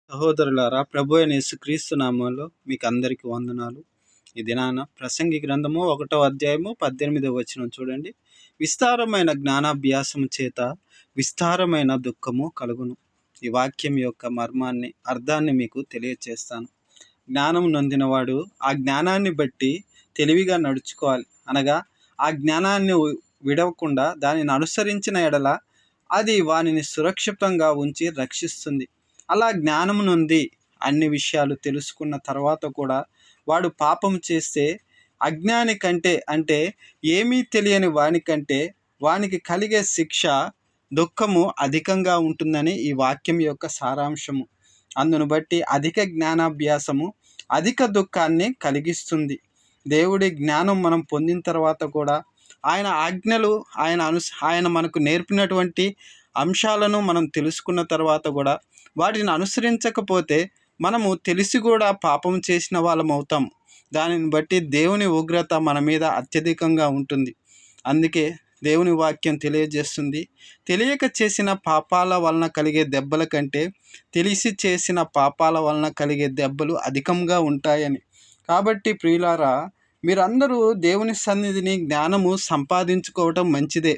సహోదరులారా, ప్రభు అయిన యేసుక్రీస్తు నామంలో మీకు అందరికీ వందనాలు. ఈ దినాన ప్రసంగి గ్రంథము 1వ అధ్యాయము 18వ వచనం చూడండి. విస్తారమైన జ్ఞానాభ్యాసము చేత విస్తారమైన దుఃఖము కలుగును. ఈ వాక్యం యొక్క మర్మాన్ని, అర్థాన్ని మీకు తెలియచేస్తాను. జ్ఞానం నొందినవాడు ఆ జ్ఞానాన్ని బట్టి తెలివిగా నడుచుకోవాలి. అనగా ఆ జ్ఞానాన్ని విడవకుండా దానిని అనుసరించిన ఎడల అది వానిని సురక్షితంగా ఉంచి రక్షిస్తుంది. అలా జ్ఞానము నుండి అన్ని విషయాలు తెలుసుకున్న తర్వాత కూడా వాడు పాపం చేస్తే అజ్ఞాని కంటే, అంటే ఏమీ తెలియని వానికంటే వానికి కలిగే శిక్ష, దుఃఖము అధికంగా ఉంటుందని ఈ వాక్యం యొక్క సారాంశము. అందును బట్టి అధిక జ్ఞానాభ్యాసము అధిక దుఃఖాన్ని కలిగిస్తుంది. దేవుడి జ్ఞానం మనం పొందిన తర్వాత కూడా ఆయన ఆజ్ఞలు, ఆయన మనకు నేర్పినటువంటి అంశాలను మనం తెలుసుకున్న తర్వాత కూడా వాటిని అనుసరించకపోతే మనము తెలిసి కూడా పాపం చేసిన వాళ్ళం అవుతాం. దానిని బట్టి దేవుని ఉగ్రత మన మీద అత్యధికంగా ఉంటుంది. అందుకే దేవుని వాక్యం తెలియజేస్తుంది, తెలియక చేసిన పాపాల వలన కలిగే దెబ్బల కంటే తెలిసి చేసిన పాపాల వలన కలిగే దెబ్బలు అధికంగా ఉంటాయని. కాబట్టి ప్రియులారా, మీరందరూ దేవుని సన్నిధిని జ్ఞానము సంపాదించుకోవటం మంచిదే.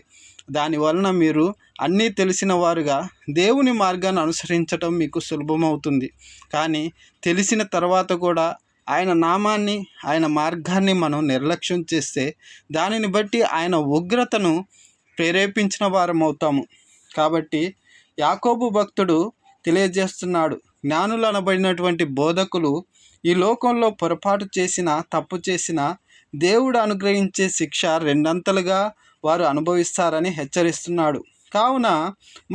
దానివలన మీరు అన్నీ తెలిసిన వారుగా దేవుని మార్గాన్ని అనుసరించటం మీకు సులభమవుతుంది. కానీ తెలిసిన తర్వాత కూడా ఆయన నామాన్ని, ఆయన మార్గాన్ని మనం నిర్లక్ష్యం చేస్తే దానిని బట్టి ఆయన ఉగ్రతను ప్రేరేపించిన వారమవుతాము. కాబట్టి యాకోబు భక్తుడు తెలియజేస్తున్నాడు, జ్ఞానులు అనబడినటువంటి బోధకులు ఈ లోకంలో పొరపాటు చేసిన, తప్పు చేసిన దేవుడు అనుగ్రహించే శిక్ష రెండంతలుగా వారు అనుభవిస్తారని హెచ్చరిస్తున్నాడు. కావున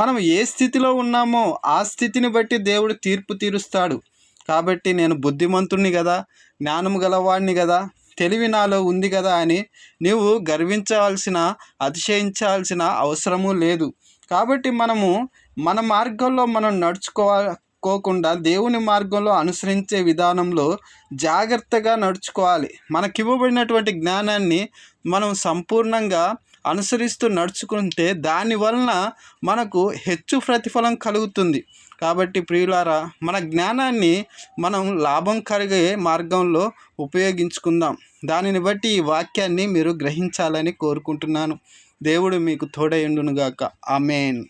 మనం ఏ స్థితిలో ఉన్నామో ఆ స్థితిని బట్టి దేవుడు తీర్పు తీరుస్తాడు. కాబట్టి నేను బుద్ధిమంతుణ్ణి కదా, జ్ఞానము గలవాడిని కదా, తెలివి నాలో ఉంది కదా అని నీవు గర్వించాల్సిన, అతిశయించాల్సిన అవసరము లేదు. కాబట్టి మనము మన మార్గంలో మనం నడుచుకోకుండా దేవుని మార్గంలో అనుసరించే విధానంలో జాగ్రత్తగా నడుచుకోవాలి. మనకివ్వబడినటువంటి జ్ఞానాన్ని మనం సంపూర్ణంగా అనుసరిస్తూ నడుచుకుంటే దానివలన మనకు హెచ్చు ప్రతిఫలం కలుగుతుంది. కాబట్టి ప్రియులారా, మన జ్ఞానాన్ని మనం లాభం కలిగే మార్గంలో ఉపయోగించుకుందాం. దానిని బట్టి ఈ వాక్యాన్ని మీరు గ్రహించాలని కోరుకుంటున్నాను. దేవుడు మీకు తోడై ఉండునుగాక. ఆమేన్.